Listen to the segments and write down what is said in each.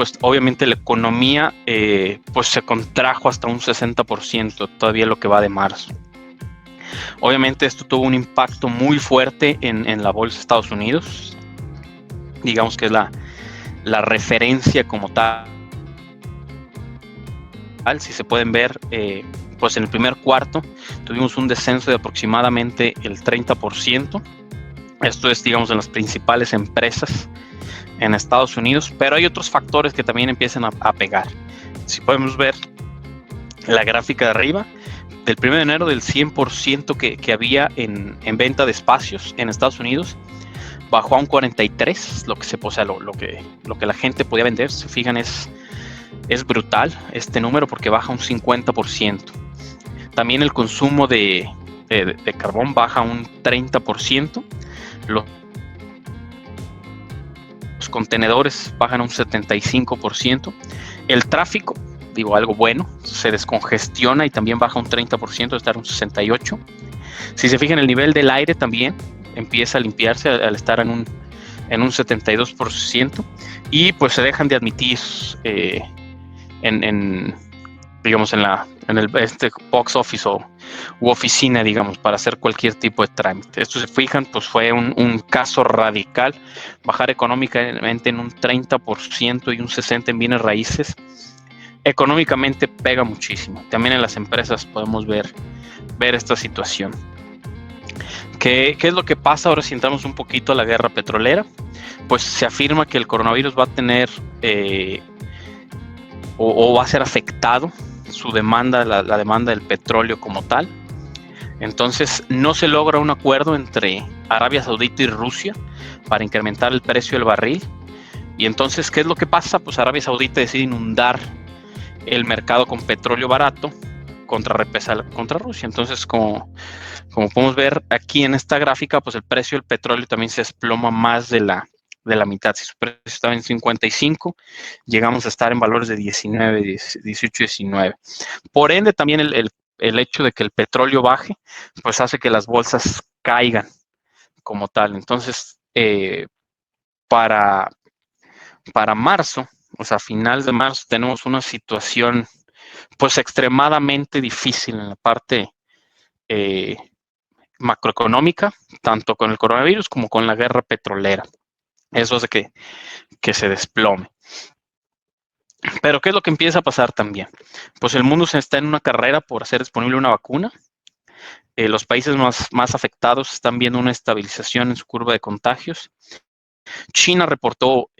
pues obviamente la economía pues se contrajo hasta un 60% todavía lo que va de marzo. Obviamente esto tuvo un impacto muy fuerte en la bolsa de Estados Unidos, digamos que es la referencia como tal. Si se pueden ver, pues en el primer cuarto tuvimos un descenso de aproximadamente el 30%. Esto es, digamos, en las principales empresas en Estados Unidos, pero hay otros factores que también empiezan a pegar. Si podemos ver la gráfica de arriba, del 1 de enero del 100% que había en venta de espacios en Estados Unidos, bajó a un 43%, lo que la gente podía vender. Se fijan, es brutal este número porque baja un 50%. También el consumo de carbón baja un 30%. Los contenedores bajan un 75%. El tráfico, digo, algo bueno, se descongestiona y también baja un 30%, estar un 68%. Si se fijan, el nivel del aire también empieza a limpiarse al estar en un 72%, y pues se dejan de admitir digamos en el box office u oficina, digamos, para hacer cualquier tipo de trámite. Esto, se fijan, pues fue un caso radical, bajar económicamente en un 30% y un 60% en bienes raíces. Económicamente pega muchísimo. También en las empresas podemos ver esta situación. ¿Qué es lo que pasa ahora si entramos un poquito a la guerra petrolera? Pues se afirma que el coronavirus va a tener o va a ser afectado su demanda, la demanda del petróleo como tal. Entonces no se logra un acuerdo entre Arabia Saudita y Rusia para incrementar el precio del barril. Y entonces, ¿qué es lo que pasa? Pues Arabia Saudita decide inundar el mercado con petróleo barato contra Rusia. Entonces, como podemos ver aquí en esta gráfica, pues el precio del petróleo también se desploma más de la mitad. Si su precio estaba en 55, llegamos a estar en valores de 19, 18, 19. Por ende, también el hecho de que el petróleo baje, pues hace que las bolsas caigan como tal. Entonces, para marzo, o sea, final de marzo, tenemos una situación pues extremadamente difícil en la parte macroeconómica, tanto con el coronavirus como con la guerra petrolera. Eso hace que se desplome. Pero ¿qué es lo que empieza a pasar también? Pues el mundo se está en una carrera por hacer disponible una vacuna. Los países más afectados están viendo una estabilización en su curva de contagios. China reportó,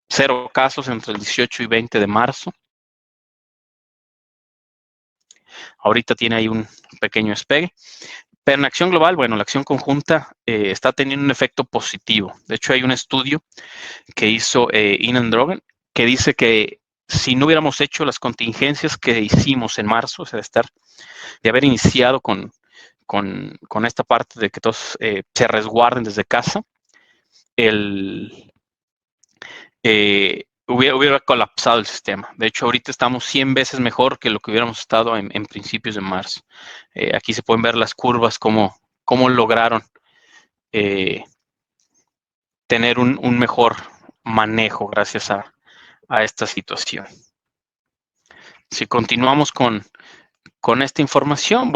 0 casos entre el 18 y 20 de marzo. Ahorita tiene ahí un pequeño despegue. Pero en acción global, la acción conjunta está teniendo un efecto positivo. De hecho, hay un estudio que hizo Ian Drogen que dice que si no hubiéramos hecho las contingencias que hicimos en marzo, o sea, de haber iniciado con esta parte de que todos se resguarden desde casa, hubiera colapsado el sistema. De hecho, ahorita estamos 100 veces mejor que lo que hubiéramos estado en principios de marzo. Aquí se pueden ver las curvas, cómo lograron tener un mejor manejo gracias a esta situación. Si continuamos con esta información,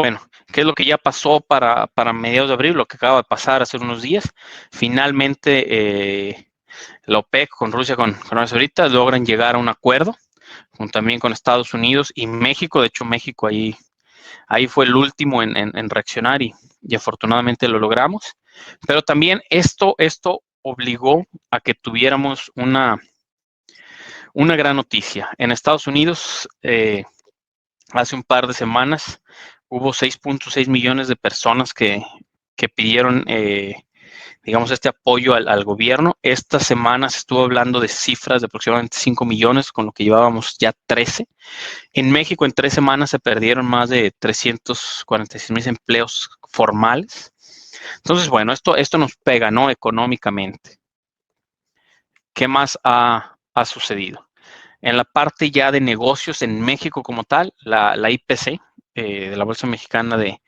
¿qué es lo que ya pasó para mediados de abril? Lo que acaba de pasar hace unos días. Finalmente, la OPEC con Rusia, con Arabia Saudita, logran llegar a un acuerdo, también con Estados Unidos y México. De hecho, México ahí fue el último en reaccionar y afortunadamente lo logramos. Pero también esto obligó a que tuviéramos una gran noticia. En Estados Unidos, hace un par de semanas, hubo 6.6 millones de personas que pidieron, digamos, este apoyo al gobierno. Esta semana se estuvo hablando de cifras de aproximadamente 5 millones, con lo que llevábamos ya 13. En México, en 3 semanas se perdieron más de 346,000 empleos formales. Entonces, esto nos pega, ¿no? Económicamente. ¿Qué más ha sucedido? En la parte ya de negocios en México como tal, la IPC de la Bolsa Mexicana de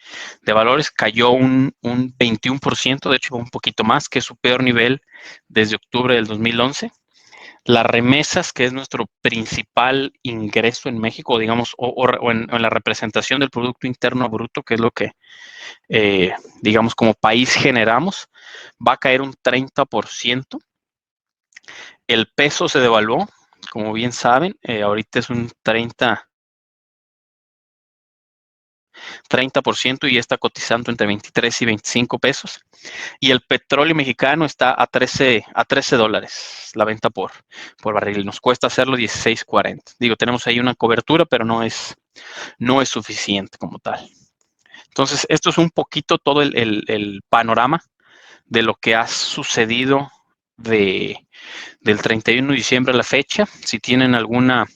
Valores cayó un 21%, de hecho un poquito más, que es su peor nivel desde octubre del 2011. Las remesas, que es nuestro principal ingreso en México, digamos, o en la representación del Producto Interno Bruto, que es lo que, digamos, como país generamos, va a caer un 30%. El peso se devaluó, como bien saben, ahorita es un 30% y está cotizando entre 23 y 25 pesos. Y el petróleo mexicano está a 13 dólares la venta por barril. Nos cuesta hacerlo 16.40. Digo, tenemos ahí una cobertura, pero no es suficiente como tal. Entonces, esto es un poquito todo el panorama de lo que ha sucedido del 31 de diciembre a la fecha. Si tienen alguna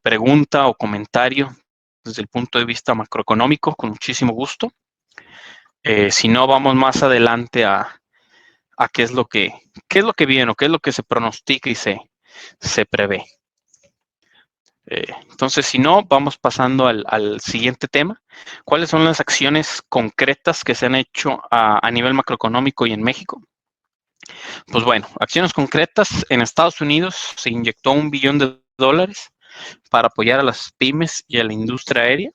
pregunta o comentario desde el punto de vista macroeconómico, con muchísimo gusto. Si no, vamos más adelante a qué es lo que viene o qué es lo que se pronostica y se prevé. Entonces, si no, vamos pasando al siguiente tema. ¿Cuáles son las acciones concretas que se han hecho a nivel macroeconómico y en México? Pues bueno, acciones concretas. En Estados Unidos se inyectó $1 billón para apoyar a las pymes y a la industria aérea.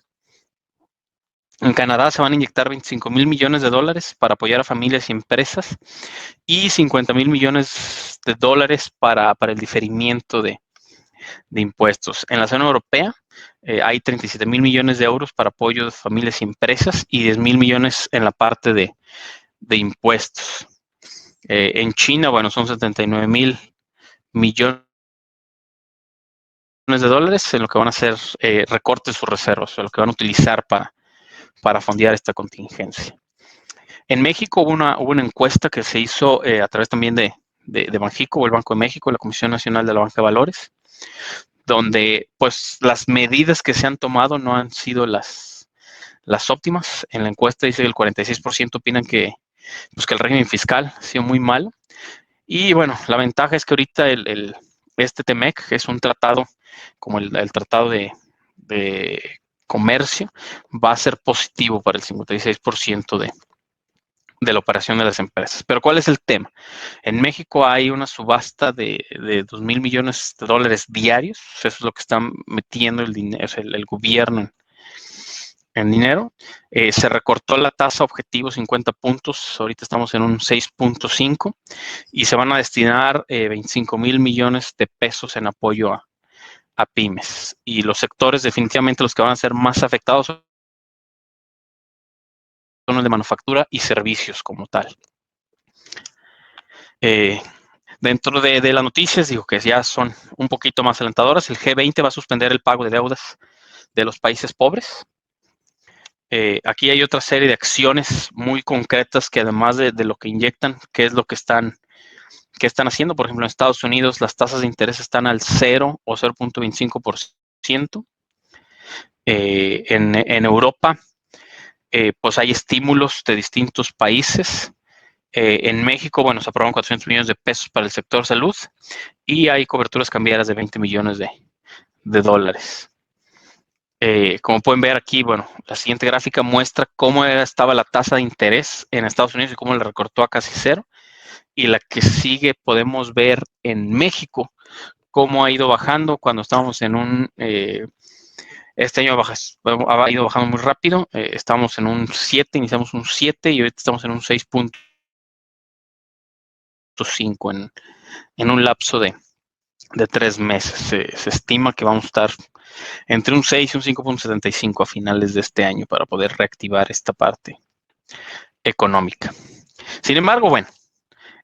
En Canadá se van a inyectar $25,000 millones para apoyar a familias y empresas y $50,000 millones para el diferimiento de impuestos. En la zona europea hay 37,000 millones de euros para apoyo de familias y empresas y 10,000 millones en la parte de impuestos. En China, bueno, son 79,000 millones en lo que van a hacer recortes sus reservas, lo que van a utilizar para fondear esta contingencia. En México hubo una encuesta que se hizo a través también de Banxico, o el Banco de México, la Comisión Nacional de la Banca de Valores, donde pues las medidas que se han tomado no han sido las óptimas. En la encuesta dice que el 46% opinan que el régimen fiscal ha sido muy malo. Y bueno, la ventaja es que ahorita este TEMEC, que es un tratado como el tratado de comercio, va a ser positivo para el 56% de la operación de las empresas. Pero ¿cuál es el tema? En México hay una subasta de $2,000 millones diarios. Eso es lo que están metiendo el dinero, el gobierno en dinero. Se recortó la tasa objetivo 50 puntos. Ahorita estamos en un 6.5 y se van a destinar 25,000 millones de pesos en apoyo a pymes. Y los sectores definitivamente los que van a ser más afectados son los de manufactura y servicios como tal. Dentro de las noticias, digo que ya son un poquito más alentadoras. El G20 va a suspender el pago de deudas de los países pobres. Aquí hay otra serie de acciones muy concretas que además de lo que inyectan, qué es lo que están haciendo. Por ejemplo, en Estados Unidos las tasas de interés están al 0 o 0.25%. En Europa, pues hay estímulos de distintos países. En México, bueno, se aprobaron 400 millones de pesos para el sector salud y hay coberturas cambiarias de 20 millones de dólares. Como pueden ver aquí, bueno, la siguiente gráfica muestra cómo estaba la tasa de interés en Estados Unidos y cómo la recortó a casi cero. Y la que sigue podemos ver en México cómo ha ido bajando cuando estábamos en este año ha ido bajando muy rápido. Estábamos en un 7, iniciamos un 7 y ahorita estamos en un 6.5 en un lapso de 3 meses. Se estima que vamos a estar entre un 6 y un 5.75 a finales de este año para poder reactivar esta parte económica. Sin embargo, bueno,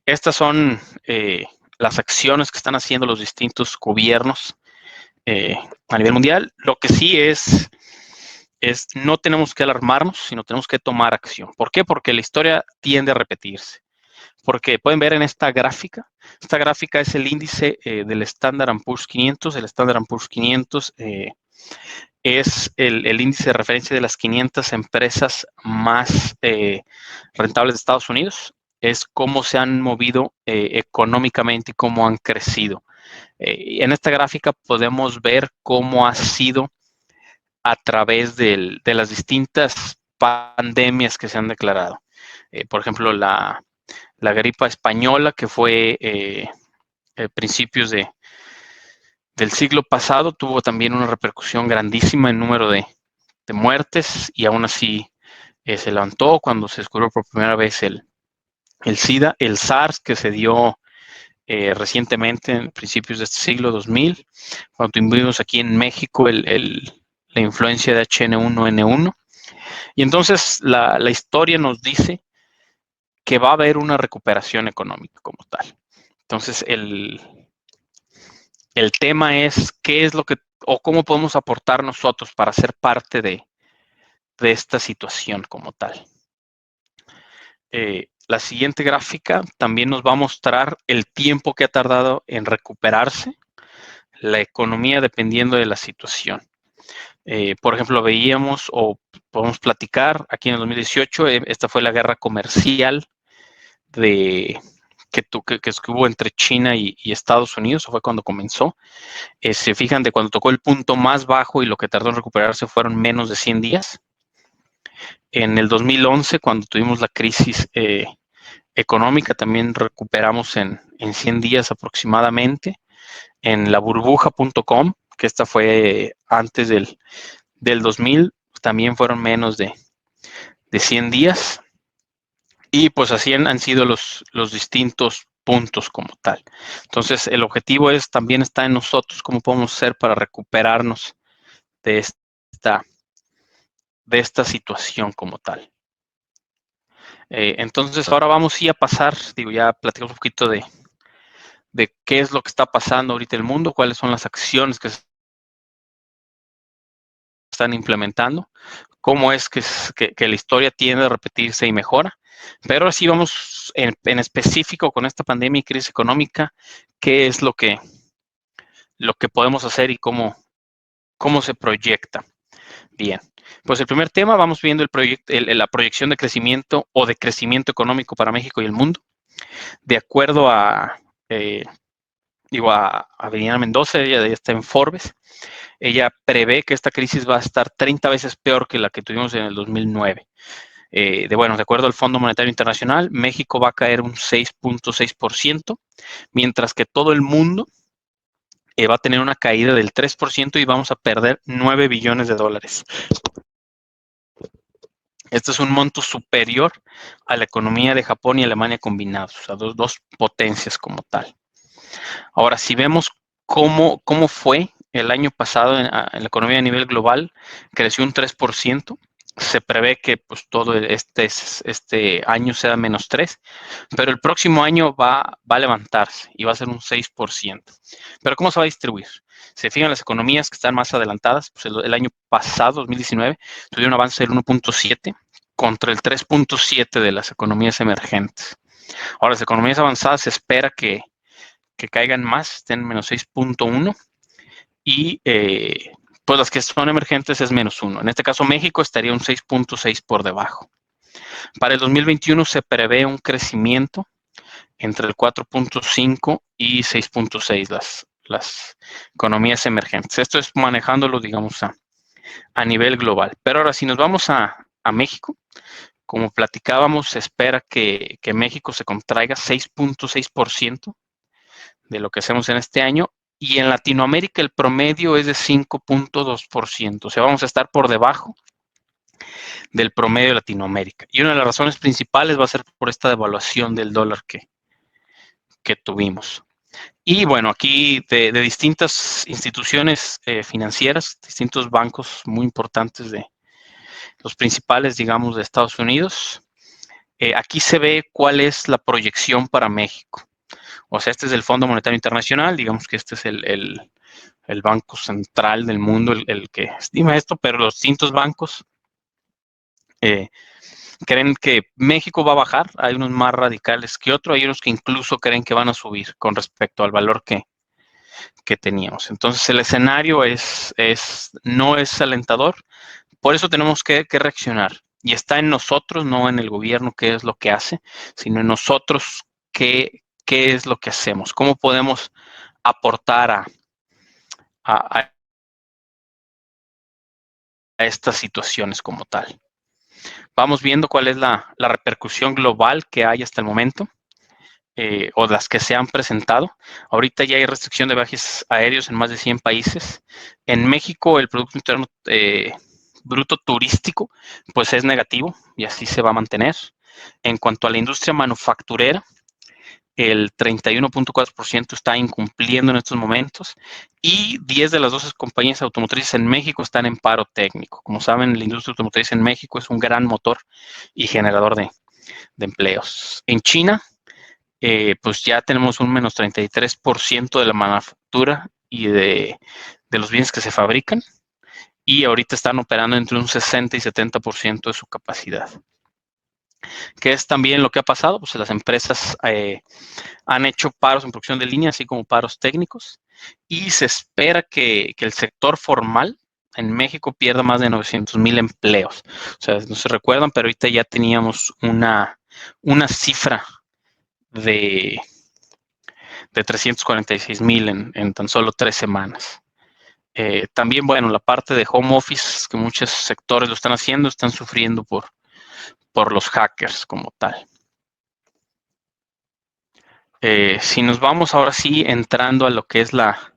estas son las acciones que están haciendo los distintos gobiernos a nivel mundial. Lo que sí es no tenemos que alarmarnos, sino tenemos que tomar acción. ¿Por qué? Porque la historia tiende a repetirse. Porque pueden ver en esta gráfica es el índice del Standard & Poor's 500. El Standard & Poor's 500 es el índice de referencia de las 500 empresas más rentables de Estados Unidos. Es cómo se han movido económicamente y cómo han crecido. En esta gráfica podemos ver cómo ha sido a través de las distintas pandemias que se han declarado. Por ejemplo, la gripa española, que fue principios del siglo pasado, tuvo también una repercusión grandísima en número de muertes, y aún así se levantó cuando se descubrió por primera vez el SIDA, el SARS, que se dio recientemente, en principios de este siglo 2000, cuando tuvimos aquí en México la influencia de H1N1. Y entonces la historia nos dice que va a haber una recuperación económica como tal. Entonces el tema es qué es lo que, o cómo podemos aportar nosotros para ser parte de esta situación como tal. La siguiente gráfica también nos va a mostrar el tiempo que ha tardado en recuperarse la economía dependiendo de la situación. Por ejemplo, veíamos o podemos platicar aquí en el 2018, esta fue la guerra comercial que hubo entre China y Estados Unidos, fue cuando comenzó. Se fijan de cuando tocó el punto más bajo y lo que tardó en recuperarse fueron menos de 100 días. En el 2011, cuando tuvimos la crisis económica, también recuperamos en 100 días aproximadamente. En la burbuja.com, que esta fue antes del 2000, también fueron menos de 100 días. Y pues así han sido los distintos puntos como tal. Entonces, el objetivo también está en nosotros, cómo podemos hacer para recuperarnos de esta situación como tal. Entonces, ahora vamos a pasar, ya platicamos un poquito de qué es lo que está pasando ahorita en el mundo, cuáles son las acciones que se están implementando, cómo es que la historia tiende a repetirse y mejora. Pero ahora sí vamos en específico con esta pandemia y crisis económica, qué es lo que podemos hacer y cómo se proyecta. Bien, pues el primer tema, vamos viendo la proyección de crecimiento o de crecimiento económico para México y el mundo. De acuerdo a Adriana Mendoza, ella está en Forbes, ella prevé que esta crisis va a estar 30 veces peor que la que tuvimos en el 2009. De acuerdo al Fondo Monetario Internacional, México va a caer un 6.6%, mientras que todo el mundo va a tener una caída del 3% y vamos a perder 9 billones de dólares. Este es un monto superior a la economía de Japón y Alemania combinados, o sea, dos potencias como tal. Ahora, si vemos cómo fue el año pasado en la economía a nivel global, creció un 3%. Se prevé que pues todo este año sea menos 3, pero el próximo año va a levantarse y va a ser un 6%. Pero ¿cómo se va a distribuir? Se fijan las economías que están más adelantadas, pues el año pasado, 2019, tuvieron un avance del 1.7 contra el 3.7 de las economías emergentes. Ahora, las economías avanzadas se espera que caigan más, estén en menos 6.1, y pues las que son emergentes es menos 1. En este caso, México estaría un 6.6 por debajo. Para el 2021 se prevé un crecimiento entre el 4.5 y 6.6 las economías emergentes. Esto es manejándolo, digamos, a nivel global. Pero ahora, si nos vamos a México, como platicábamos, se espera que México se contraiga 6.6% de lo que hacemos en este año, y en Latinoamérica el promedio es de 5.2%, o sea, vamos a estar por debajo del promedio de Latinoamérica. Y una de las razones principales va a ser por esta devaluación del dólar que tuvimos. Y bueno, aquí de distintas instituciones financieras, distintos bancos muy importantes, de los principales, digamos, de Estados Unidos, aquí se ve cuál es la proyección para México. O sea, este es el Fondo Monetario Internacional, digamos que este es el banco central del mundo, el que estima esto, pero los distintos bancos creen que México va a bajar. Hay unos más radicales que otros, hay unos que incluso creen que van a subir con respecto al valor que teníamos. Entonces el escenario no es alentador, por eso tenemos que reaccionar. Y está en nosotros, no en el gobierno qué es lo que hace, sino en nosotros qué es lo que hacemos, cómo podemos aportar a estas situaciones como tal. Vamos viendo cuál es la repercusión global que hay hasta el momento. o las que se han presentado. Ahorita ya hay restricción de viajes aéreos en más de 100 países. En México el Producto Interno Bruto turístico pues es negativo y así se va a mantener. En cuanto a la industria manufacturera, el 31.4% está incumpliendo en estos momentos y 10 de las 12 compañías automotrices en México están en paro técnico. Como saben, la industria automotriz en México es un gran motor y generador de empleos. En China, pues ya tenemos un menos 33% de la manufactura y de los bienes que se fabrican, y ahorita están operando entre un 60 y 70% de su capacidad. ¿Qué es también lo que ha pasado? Pues las empresas han hecho paros en producción de línea, así como paros técnicos, y se espera que el sector formal en México pierda más de 900,000 empleos. O sea, no se recuerdan, pero ahorita ya teníamos una cifra de 346,000 en tan solo 3 semanas. También, bueno, la parte de home office, que muchos sectores lo están haciendo, están sufriendo por los hackers como tal. Si nos vamos ahora sí entrando a lo que es la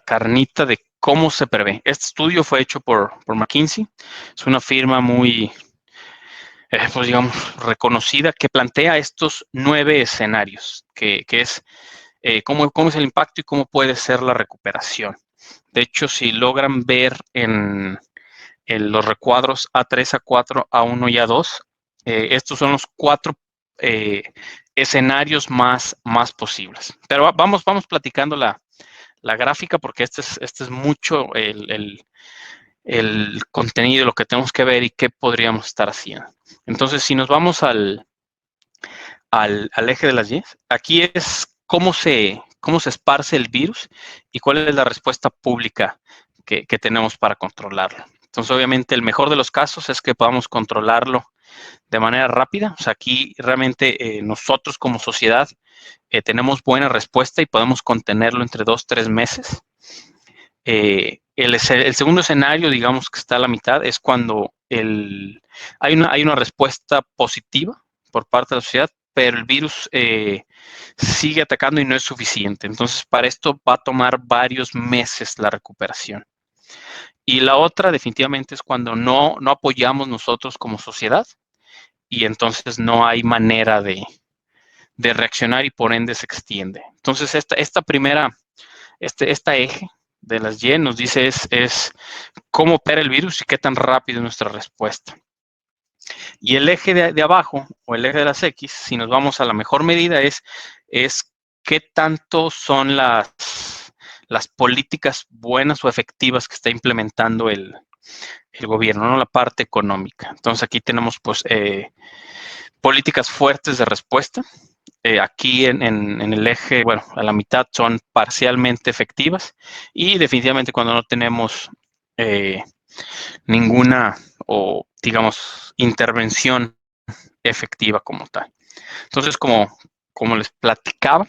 carnita de cómo se prevé. Este estudio fue hecho por McKinsey. Es una firma muy, pues digamos, reconocida, que plantea estos 9 escenarios, que es cómo es el impacto y cómo puede ser la recuperación. De hecho, si logran ver en los recuadros A3, A4, A1 y A2, estos son los 4 escenarios más posibles. Pero vamos platicando la gráfica, porque este es mucho el contenido, lo que tenemos que ver y qué podríamos estar haciendo. Entonces, si nos vamos al eje de las Y, aquí es cómo se esparce el virus y cuál es la respuesta pública que tenemos para controlarlo. Entonces, obviamente, el mejor de los casos es que podamos controlarlo de manera rápida. O sea, aquí realmente nosotros como sociedad tenemos buena respuesta y podemos contenerlo entre 2-3 meses. El segundo escenario, digamos que está a la mitad, es cuando hay una respuesta positiva por parte de la sociedad, pero el virus sigue atacando y no es suficiente. Entonces, para esto va a tomar varios meses la recuperación. Y la otra, definitivamente, es cuando no apoyamos nosotros como sociedad y entonces no hay manera de reaccionar y por ende se extiende. Entonces, esta eje de las Y nos dice es cómo opera el virus y qué tan rápido es nuestra respuesta. Y el eje de abajo, o el eje de las X, si nos vamos a la mejor medida, es qué tanto son las políticas buenas o efectivas que está implementando el gobierno, no la parte económica. Entonces aquí tenemos pues políticas fuertes de respuesta. Aquí en el eje, bueno, a la mitad son parcialmente efectivas, y definitivamente cuando no tenemos ninguna, o digamos, intervención efectiva como tal. Entonces, como les platicaba,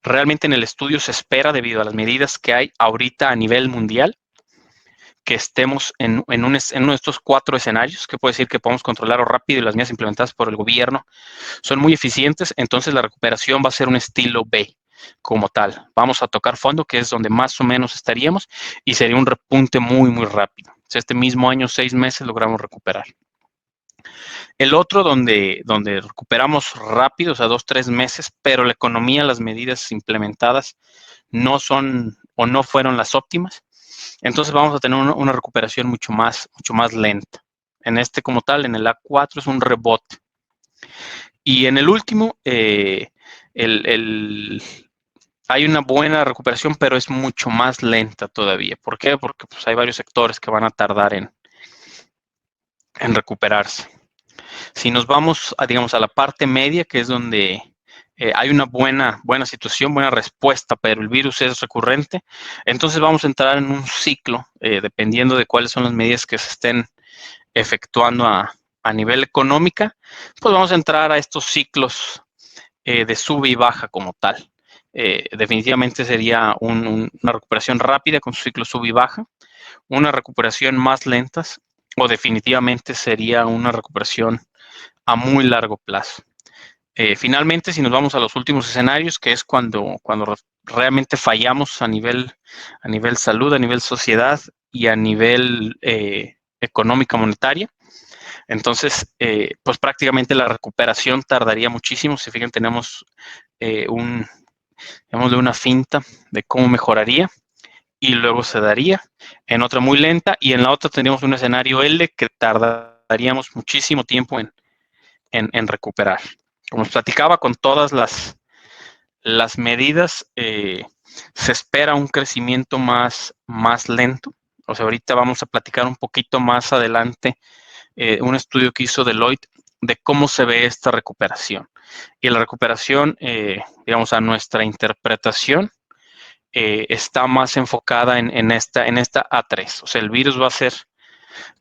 realmente en el estudio se espera, debido a las medidas que hay ahorita a nivel mundial, que estemos en uno de estos 4 escenarios, que puede decir que podemos controlarlo rápido y las medidas implementadas por el gobierno son muy eficientes. Entonces la recuperación va a ser un estilo B como tal. Vamos a tocar fondo, que es donde más o menos estaríamos, y sería un repunte muy rápido. O sea, este mismo año, 6 meses, logramos recuperar. El otro donde recuperamos rápido, o sea, 2-3 meses, pero la economía, las medidas implementadas no son o no fueron las óptimas. Entonces vamos a tener una recuperación mucho más lenta. En este como tal, en el A4 es un rebote. Y en el último, hay una buena recuperación, pero es mucho más lenta todavía. ¿Por qué? Porque pues, hay varios sectores que van a tardar en recuperarse. Si nos vamos digamos, a la parte media, que es donde hay una buena situación, buena respuesta, pero el virus es recurrente, entonces vamos a entrar en un ciclo, dependiendo de cuáles son las medidas que se estén efectuando a nivel económica, pues vamos a entrar a estos ciclos de sube y baja como tal. Definitivamente sería una recuperación rápida con su ciclo sube y baja, una recuperación más lenta o definitivamente sería una recuperación a muy largo plazo. Finalmente, si nos vamos a los últimos escenarios, que es cuando realmente fallamos a nivel salud, a nivel sociedad y a nivel económica monetaria, entonces, pues prácticamente la recuperación tardaría muchísimo. Si fijan, tenemos una finta de cómo mejoraría y luego se daría en otra muy lenta, y en la otra tendríamos un escenario L que tardaríamos muchísimo tiempo en recuperar. Como os platicaba, con todas las medidas, se espera un crecimiento más lento. O sea, ahorita vamos a platicar un poquito más adelante un estudio que hizo Deloitte de cómo se ve esta recuperación. Y la recuperación, digamos, a nuestra interpretación, está más enfocada en esta A3. O sea, el virus va a ser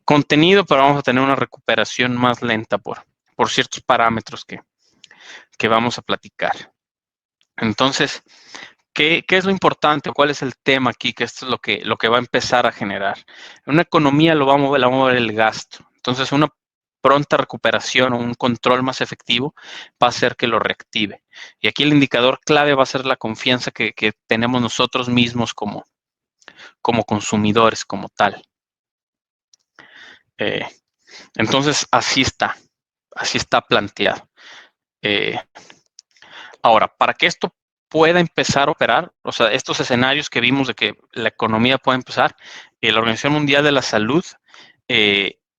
contenido, pero vamos a tener una recuperación más lenta por ciertos parámetros que vamos a platicar. Entonces, ¿qué es lo importante? ¿Cuál es el tema aquí? Que esto es lo que va a empezar a generar. En una economía la va a mover el gasto. Entonces, una pronta recuperación o un control más efectivo va a hacer que lo reactive. Y aquí el indicador clave va a ser la confianza que tenemos nosotros mismos como consumidores, como tal. Entonces, así está planteado. Ahora, para que esto pueda empezar a operar, o sea, estos escenarios que vimos de que la economía pueda empezar, la Organización Mundial de la Salud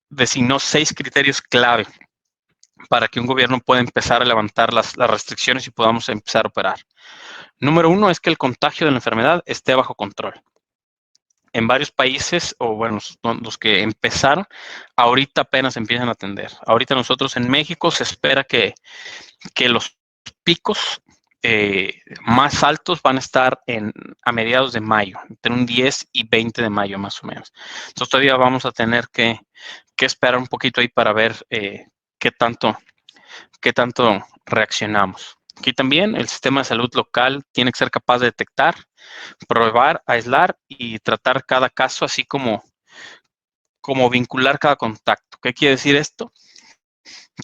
designó 6 criterios clave para que un gobierno pueda empezar a levantar las restricciones y podamos empezar a operar. Número 1 es que el contagio de la enfermedad esté bajo control. En varios países, o bueno, los que empezaron, ahorita apenas empiezan a atender. Ahorita nosotros en México se espera que los picos más altos van a estar a mediados de mayo, entre un 10 y 20 de mayo más o menos. Entonces todavía vamos a tener que esperar un poquito ahí para ver qué tanto reaccionamos. Aquí también el sistema de salud local tiene que ser capaz de detectar, probar, aislar y tratar cada caso, así como vincular cada contacto. ¿Qué quiere decir esto?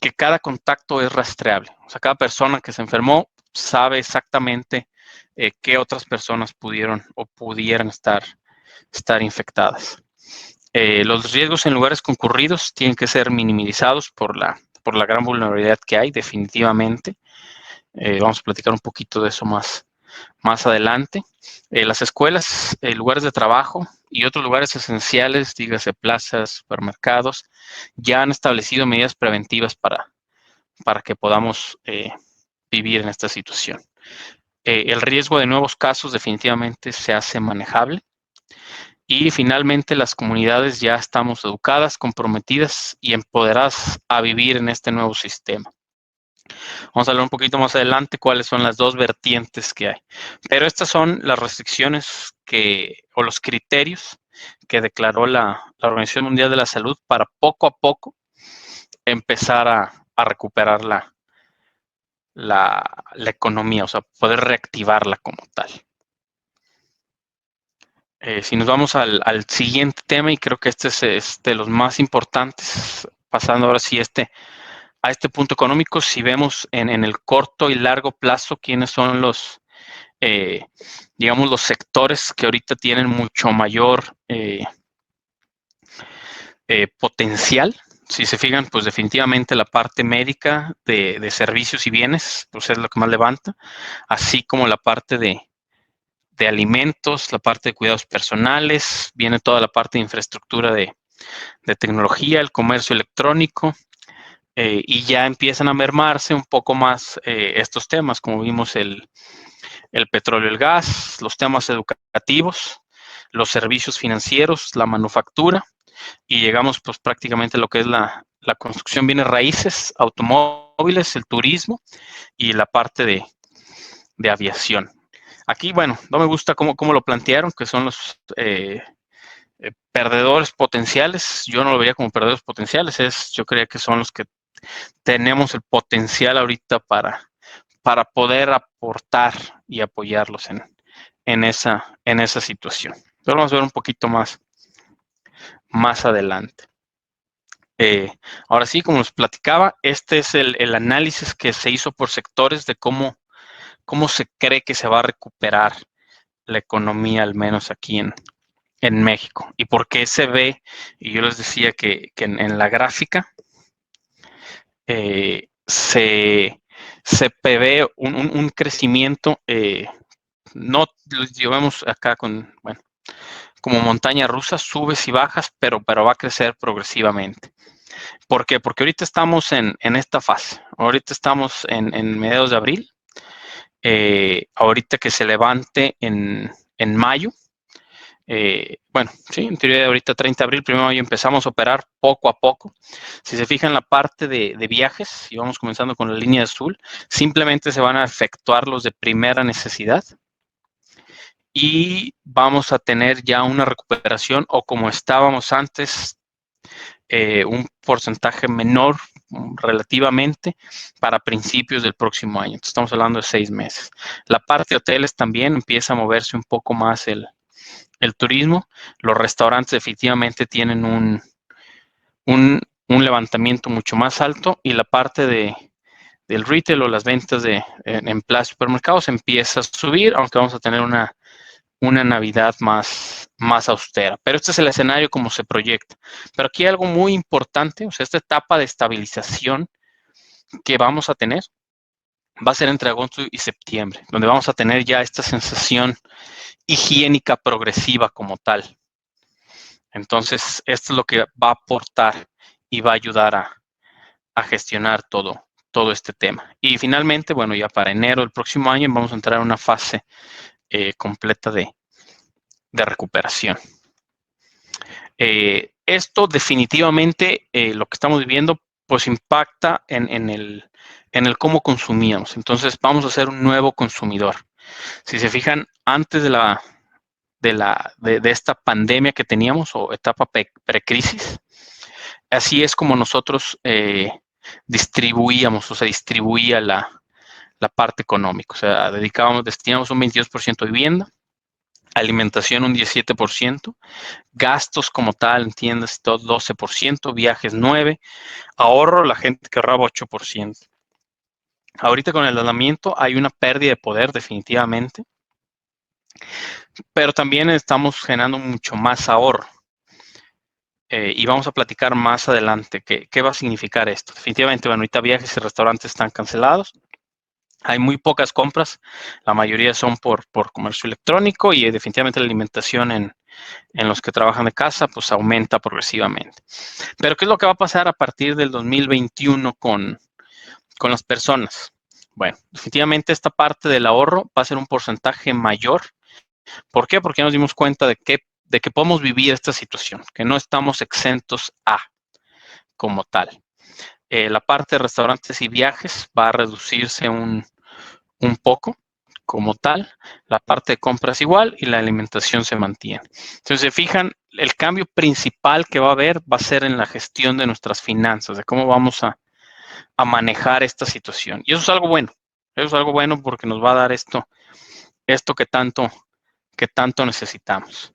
Que cada contacto es rastreable. O sea, cada persona que se enfermó sabe exactamente qué otras personas pudieron o pudieran estar infectadas. Los riesgos en lugares concurridos tienen que ser minimizados por la gran vulnerabilidad que hay, definitivamente. Vamos a platicar un poquito de eso más adelante. Las escuelas, lugares de trabajo y otros lugares esenciales, dígase plazas, supermercados, ya han establecido medidas preventivas para que podamos vivir en esta situación. El riesgo de nuevos casos definitivamente se hace manejable. Y finalmente, las comunidades ya estamos educadas, comprometidas y empoderadas a vivir en este nuevo sistema. Vamos a hablar un poquito más adelante cuáles son las dos vertientes que hay. Pero estas son las restricciones o los criterios que declaró la Organización Mundial de la Salud para poco a poco empezar a recuperar la economía, o sea, poder reactivarla como tal. Si nos vamos al siguiente tema, y creo que este es de los más importantes, pasando ahora sí a este punto económico, si vemos en el corto y largo plazo quiénes son digamos, los sectores que ahorita tienen mucho mayor potencial. Si se fijan, pues definitivamente la parte médica de servicios y bienes, pues es lo que más levanta, así como la parte de alimentos, la parte de cuidados personales, viene toda la parte de infraestructura de tecnología, el comercio electrónico, y ya empiezan a mermarse un poco más estos temas, como vimos el petróleo, el gas, los temas educativos, los servicios financieros, la manufactura, y llegamos pues prácticamente a lo que es la construcción, bienes raíces, automóviles, el turismo y la parte de aviación. Aquí, bueno, no me gusta cómo lo plantearon, que son los perdedores potenciales. Yo no lo vería como perdedores potenciales, yo creía que son los que tenemos el potencial ahorita para poder aportar y apoyarlos en esa situación. Pero vamos a ver un poquito más adelante. Ahora sí, como les platicaba, este es el análisis que se hizo por sectores de cómo se cree que se va a recuperar la economía, al menos aquí en México. Y por qué se ve, y yo les decía que en la gráfica se prevé un crecimiento, no lo llevamos acá con, bueno, como montaña rusa, subes y bajas, pero va a crecer progresivamente. ¿Por qué? Porque ahorita estamos en esta fase. Ahorita estamos en mediados de abril. Ahorita que se levante en mayo. Bueno, sí, en teoría de ahorita 30 de abril, 1 de mayo empezamos a operar poco a poco. Si se fijan en la parte de viajes, y vamos comenzando con la línea azul, simplemente se van a efectuar los de primera necesidad y vamos a tener ya una recuperación o como estábamos antes, un porcentaje menor relativamente para principios del próximo año. Entonces, estamos hablando de 6 meses. La parte de hoteles también empieza a moverse un poco más el turismo. Los restaurantes definitivamente tienen un levantamiento mucho más alto y la parte del retail o las ventas en plaza supermercados empieza a subir, aunque vamos a tener una Navidad más austera. Pero este es el escenario como se proyecta. Pero aquí hay algo muy importante, o sea, esta etapa de estabilización que vamos a tener va a ser entre agosto y septiembre, donde vamos a tener ya esta sensación higiénica progresiva como tal. Entonces, esto es lo que va a aportar y va a ayudar a gestionar todo este tema. Y finalmente, bueno, ya para enero del próximo año vamos a entrar en una fase completa de recuperación. Esto definitivamente, lo que estamos viviendo, pues impacta en el cómo consumíamos. Entonces, vamos a ser un nuevo consumidor. Si se fijan, antes de esta pandemia que teníamos o etapa precrisis, así es como nosotros distribuíamos o se distribuía la parte económica. O sea, destinamos un 22% a vivienda, alimentación un 17%, gastos como tal, entiendes, todo 12%, viajes 9%, ahorro, la gente que ahorraba 8%. Ahorita con el aislamiento hay una pérdida de poder definitivamente, pero también estamos generando mucho más ahorro. Y vamos a platicar más adelante qué va a significar esto. Definitivamente, bueno, ahorita viajes y restaurantes están cancelados. Hay muy pocas compras, la mayoría son por comercio electrónico y definitivamente la alimentación en los que trabajan de casa pues aumenta progresivamente. Pero ¿qué es lo que va a pasar a partir del 2021 con las personas? Bueno, definitivamente esta parte del ahorro va a ser un porcentaje mayor. ¿Por qué? Porque nos dimos cuenta de que podemos vivir esta situación, que no estamos exentos como tal. La parte de restaurantes y viajes va a reducirse un poco como tal, la parte de compras igual y la alimentación se mantiene. Entonces, se fijan, el cambio principal que va a haber va a ser en la gestión de nuestras finanzas, de cómo vamos a manejar esta situación. Y eso es algo bueno. Eso es algo bueno porque nos va a dar esto que tanto necesitamos.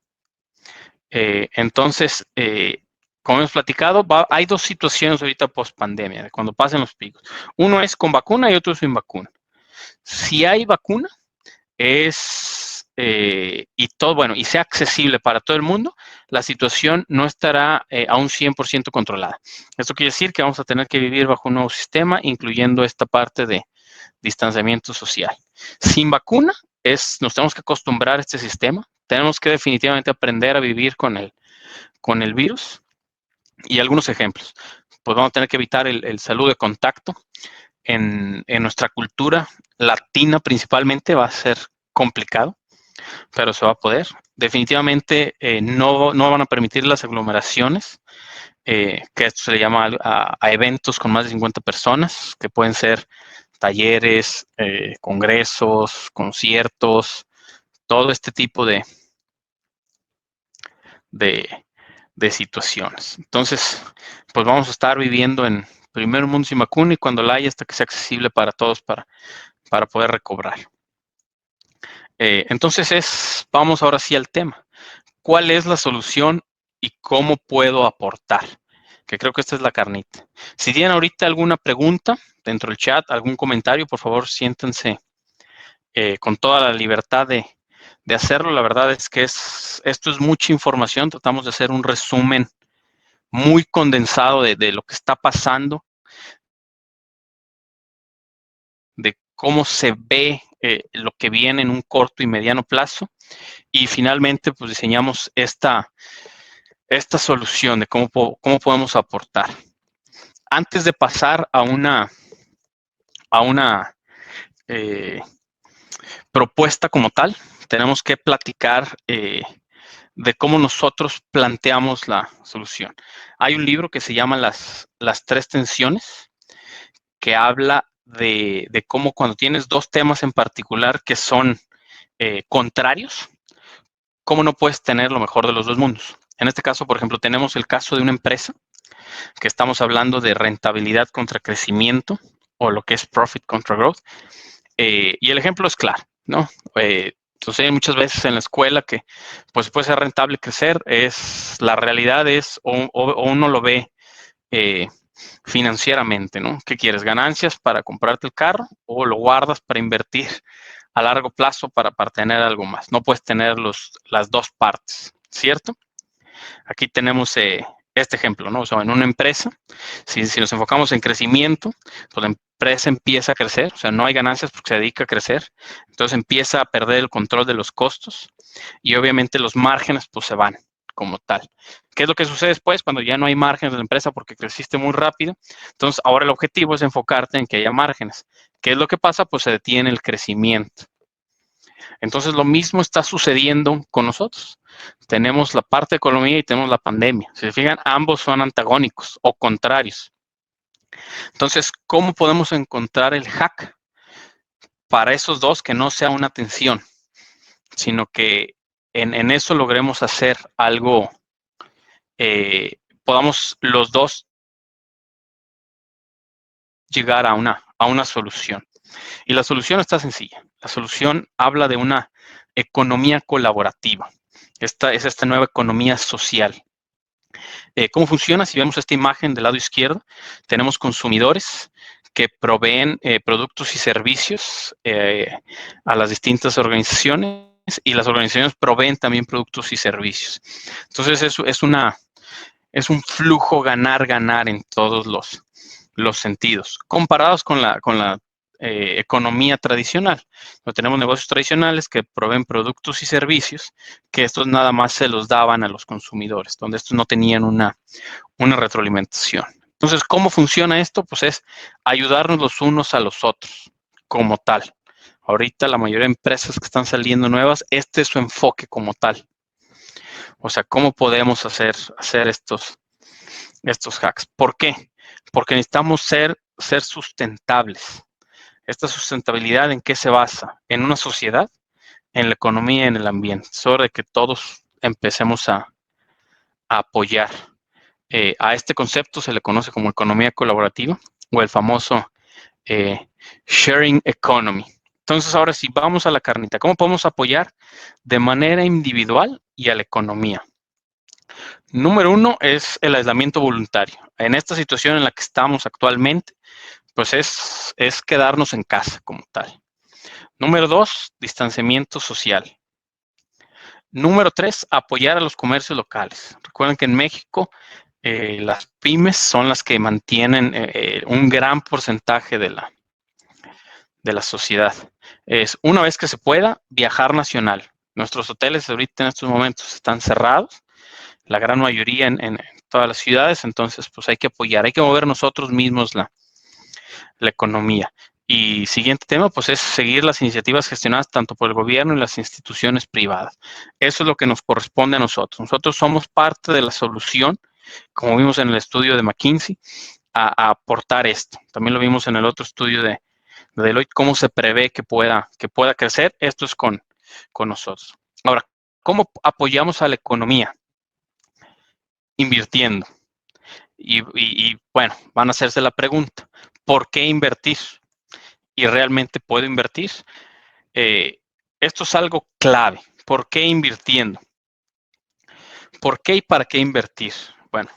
Entonces, como hemos platicado, hay dos situaciones ahorita post pandemia, cuando pasen los picos. Uno es con vacuna y otro sin vacuna. Si hay vacuna, y todo, bueno, y sea accesible para todo el mundo, la situación no estará a un 100% controlada. Esto quiere decir que vamos a tener que vivir bajo un nuevo sistema, incluyendo esta parte de distanciamiento social. Sin vacuna, nos tenemos que acostumbrar a este sistema, tenemos que definitivamente aprender a vivir con el virus. Y algunos ejemplos, pues vamos a tener que evitar el saludo de contacto. En nuestra cultura latina principalmente va a ser complicado, pero se va a poder. Definitivamente no van a permitir las aglomeraciones, que esto se le llama a eventos con más de 50 personas, que pueden ser talleres, congresos, conciertos, todo este tipo de situaciones. Entonces, pues vamos a estar viviendo en primer mundo sin vacuna y cuando la haya, hasta que sea accesible para todos para poder recobrar. Entonces, vamos ahora sí al tema. ¿Cuál es la solución y cómo puedo aportar? que creo que esta es la carnita. Si tienen ahorita alguna pregunta dentro del chat, algún comentario, por favor, siéntense con toda la libertad de hacerlo. La verdad es que esto es mucha información. Tratamos de hacer un resumen muy condensado de lo que está pasando, de cómo se ve lo que viene en un corto y mediano plazo. Y finalmente, pues diseñamos esta solución de cómo podemos aportar. Antes de pasar a una propuesta como tal, tenemos que platicar de cómo nosotros planteamos la solución. Hay un libro que se llama Las tres tensiones, que habla de cómo cuando tienes dos temas en particular que son contrarios, cómo no puedes tener lo mejor de los dos mundos. En este caso, por ejemplo, tenemos el caso de una empresa que estamos hablando de rentabilidad contra crecimiento, o lo que es profit contra growth, y el ejemplo es claro, ¿no? Sucede muchas veces en la escuela que pues puede ser rentable crecer, la realidad es, o uno lo ve financieramente, ¿no? ¿Qué quieres? ¿Ganancias para comprarte el carro o lo guardas para invertir a largo plazo para tener algo más? No puedes tener las dos partes, ¿cierto? Aquí tenemos este ejemplo, ¿no? O sea, en una empresa, si nos enfocamos en crecimiento, pues la empresa empieza a crecer, o sea, no hay ganancias porque se dedica a crecer, entonces empieza a perder el control de los costos y obviamente los márgenes pues se van como tal. ¿Qué es lo que sucede después cuando ya no hay márgenes de la empresa porque creciste muy rápido? Entonces, ahora el objetivo es enfocarte en que haya márgenes. ¿Qué es lo que pasa? Pues se detiene el crecimiento. Entonces, lo mismo está sucediendo con nosotros. Tenemos la parte de economía y tenemos la pandemia. Si se fijan, ambos son antagónicos o contrarios. Entonces, ¿cómo podemos encontrar el hack para esos dos que no sea una tensión, sino que en eso logremos hacer algo, podamos los dos llegar a una solución? Y la solución está sencilla. La solución habla de una economía colaborativa. Esta es esta nueva economía social. ¿Cómo funciona? Si vemos esta imagen del lado izquierdo, tenemos consumidores que proveen productos y servicios a las distintas organizaciones, y las organizaciones proveen también productos y servicios. Entonces, eso es un flujo ganar-ganar en todos los sentidos, comparados con la economía tradicional. No, tenemos negocios tradicionales que proveen productos y servicios que estos nada más se los daban a los consumidores, donde estos no tenían una retroalimentación. Entonces, ¿cómo funciona esto? Pues es ayudarnos los unos a los otros, como tal. Ahorita la mayoría de empresas que están saliendo nuevas, este es su enfoque como tal. O sea, ¿cómo podemos hacer estos hacks? ¿Por qué? Porque necesitamos ser sustentables. ¿Esta sustentabilidad en qué se basa? En una sociedad, en la economía y en el ambiente. Sobre que todos empecemos a apoyar. A este concepto se le conoce como economía colaborativa, o el famoso sharing economy. Entonces, ahora sí, vamos a la carnita. ¿Cómo podemos apoyar de manera individual y a la economía? Número uno es el aislamiento voluntario. En esta situación en la que estamos actualmente, pues es quedarnos en casa como tal. Número dos, distanciamiento social. Número tres, apoyar a los comercios locales. Recuerden que en México las pymes son las que mantienen un gran porcentaje de la sociedad. Es, una vez que se pueda, viajar nacional. Nuestros hoteles ahorita en estos momentos están cerrados, la gran mayoría en todas las ciudades, entonces pues hay que apoyar, hay que mover nosotros mismos la economía. Y siguiente tema, pues es seguir las iniciativas gestionadas tanto por el gobierno y las instituciones privadas. Eso es lo que nos corresponde a nosotros. Nosotros somos parte de la solución, como vimos en el estudio de McKinsey, a aportar esto. También lo vimos en el otro estudio de Deloitte, cómo se prevé que pueda crecer. Esto es con nosotros. Ahora, ¿cómo apoyamos a la economía? Invirtiendo. Y bueno, van a hacerse la pregunta, ¿por qué invertir? Y realmente puedo invertir. Esto es algo clave. ¿Por qué invirtiendo? ¿Por qué y para qué invertir? Bueno,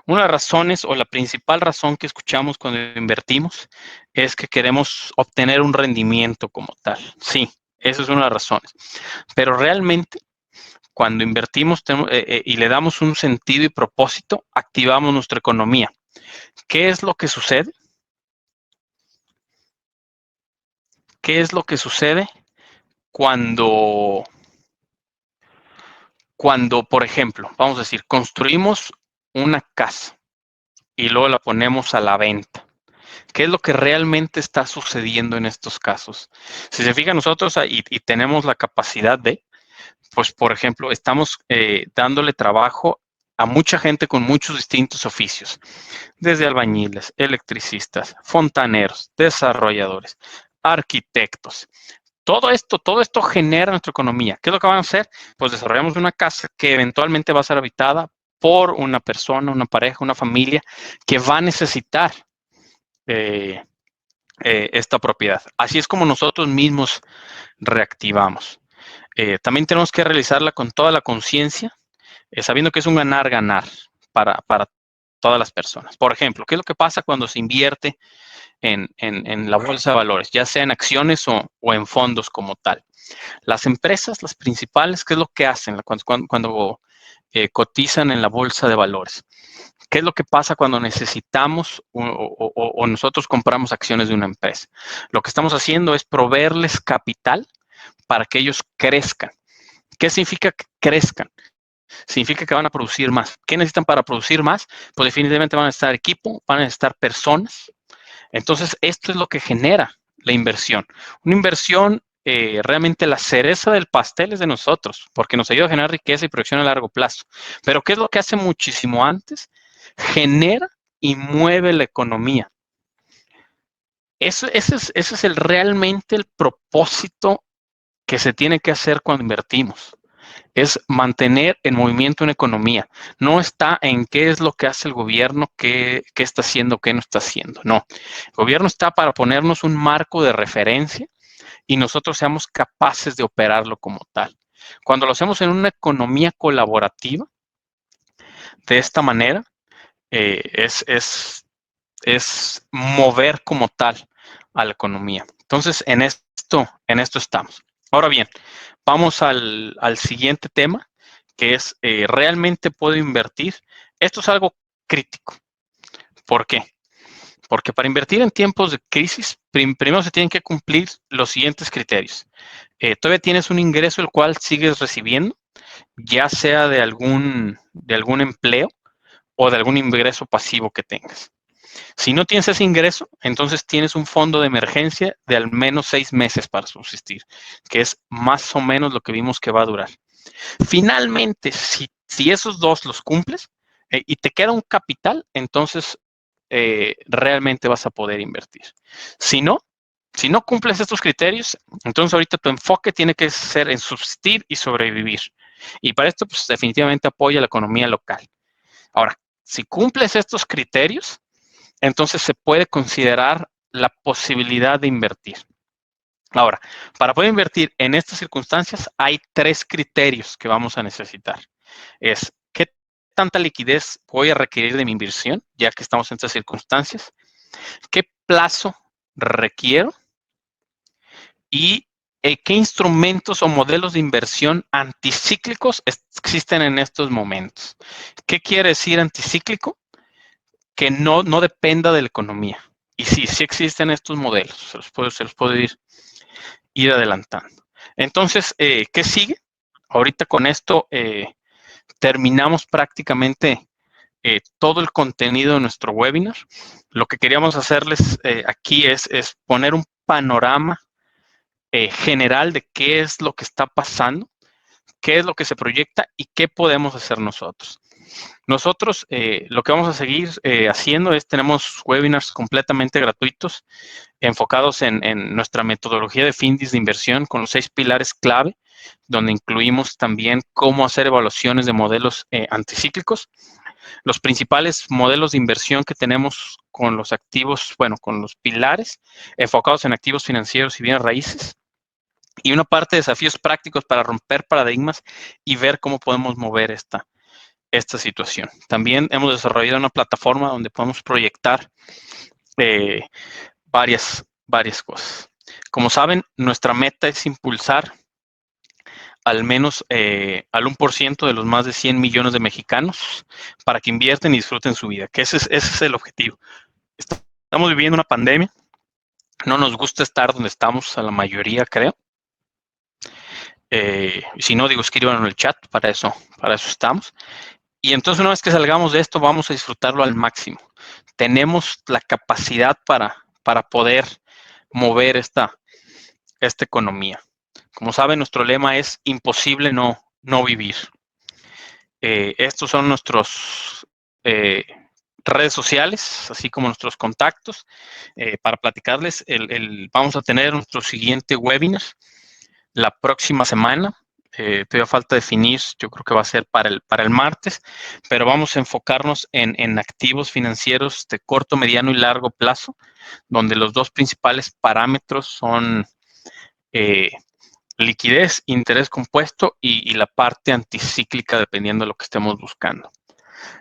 Una de las razones o la principal razón que escuchamos cuando invertimos es que queremos obtener un rendimiento como tal. Sí, esa es una de las razones. Pero realmente, cuando invertimos y le damos un sentido y propósito, activamos nuestra economía. ¿Qué es lo que sucede? ¿Qué es lo que sucede cuando, por ejemplo, vamos a decir, construimos una casa y luego la ponemos a la venta? ¿Qué es lo que realmente está sucediendo en estos casos? Si se fijan nosotros y tenemos la capacidad de, pues por ejemplo, estamos dándole trabajo a mucha gente con muchos distintos oficios, desde albañiles, electricistas, fontaneros, desarrolladores, arquitectos. Todo esto genera nuestra economía. ¿Qué es lo que van a hacer? Pues desarrollamos una casa que eventualmente va a ser habitada por una persona, una pareja, una familia que va a necesitar eh, esta propiedad. Así es como nosotros mismos reactivamos. También tenemos que realizarla con toda la conciencia, sabiendo que es un ganar-ganar para todas las personas. Por ejemplo, ¿qué es lo que pasa cuando se invierte en la bolsa de valores, ya sea en acciones o en fondos como tal? Las empresas, las principales, ¿qué es lo que hacen cuando cotizan en la bolsa de valores? ¿Qué es lo que pasa cuando necesitamos o nosotros compramos acciones de una empresa? Lo que estamos haciendo es proveerles capital para que ellos crezcan. ¿Qué significa que crezcan? Significa que van a producir más. ¿Qué necesitan para producir más? Pues definitivamente van a necesitar equipo, van a necesitar personas. Entonces, esto es lo que genera la inversión. Una inversión, realmente la cereza del pastel es de nosotros, porque nos ayuda a generar riqueza y proyección a largo plazo. Pero ¿qué es lo que hace muchísimo antes? Genera y mueve la economía. Ese es realmente el propósito que se tiene que hacer cuando invertimos. Es mantener en movimiento una economía. No está en qué es lo que hace el gobierno, qué está haciendo, qué no está haciendo. No, el gobierno está para ponernos un marco de referencia y nosotros seamos capaces de operarlo como tal. Cuando lo hacemos en una economía colaborativa, de esta manera, es mover como tal a la economía. Entonces, en esto estamos. Ahora bien, vamos al siguiente tema, que es, ¿realmente puedo invertir? Esto es algo crítico. ¿Por qué? Porque para invertir en tiempos de crisis, primero se tienen que cumplir los siguientes criterios. Todavía tienes un ingreso el cual sigues recibiendo, ya sea de algún empleo o de algún ingreso pasivo que tengas. Si no tienes ese ingreso, entonces tienes un fondo de emergencia de al menos 6 meses para subsistir, que es más o menos lo que vimos que va a durar. Finalmente, si esos dos los cumples y te queda un capital, entonces realmente vas a poder invertir. Si no, si no cumples estos criterios, entonces ahorita tu enfoque tiene que ser en subsistir y sobrevivir. Y para esto, pues definitivamente apoya la economía local. Ahora, si cumples estos criterios, entonces se puede considerar la posibilidad de invertir. Ahora, para poder invertir en estas circunstancias, hay 3 criterios que vamos a necesitar. Es, ¿qué tanta liquidez voy a requerir de mi inversión, ya que estamos en estas circunstancias? ¿Qué plazo requiero? Y ¿qué instrumentos o modelos de inversión anticíclicos existen en estos momentos? ¿Qué quiere decir anticíclico? Que no dependa de la economía. Y sí existen estos modelos, se los puedo ir adelantando. Entonces, ¿qué sigue? Ahorita con esto terminamos prácticamente todo el contenido de nuestro webinar. Lo que queríamos hacerles aquí es poner un panorama general de qué es lo que está pasando, qué es lo que se proyecta y qué podemos hacer nosotros. Nosotros lo que vamos a seguir haciendo es, tenemos webinars completamente gratuitos enfocados en nuestra metodología de FINDIS de inversión con los 6 pilares clave, donde incluimos también cómo hacer evaluaciones de modelos anticíclicos. Los principales modelos de inversión que tenemos con los activos, bueno, con los pilares enfocados en activos financieros y bienes raíces. Y una parte de desafíos prácticos para romper paradigmas y ver cómo podemos mover esta esta situación. También hemos desarrollado una plataforma donde podemos proyectar varias cosas. Como saben, nuestra meta es impulsar al menos al 1% de los más de 100 millones de mexicanos para que invierten y disfruten su vida, que ese es el objetivo. Estamos viviendo una pandemia, no nos gusta estar donde estamos a la mayoría, creo. Si no, digo, escriban en el chat, para eso estamos. Y entonces una vez que salgamos de esto, vamos a disfrutarlo al máximo. Tenemos la capacidad para poder mover esta economía. Como saben, nuestro lema es imposible no vivir. Estos son nuestros redes sociales, así como nuestros contactos. Para platicarles, vamos a tener nuestro siguiente webinar la próxima semana. Todavía falta definir, yo creo que va a ser para el martes, pero vamos a enfocarnos en activos financieros de corto, mediano y largo plazo, donde los dos principales parámetros son liquidez, interés compuesto y la parte anticíclica, dependiendo de lo que estemos buscando.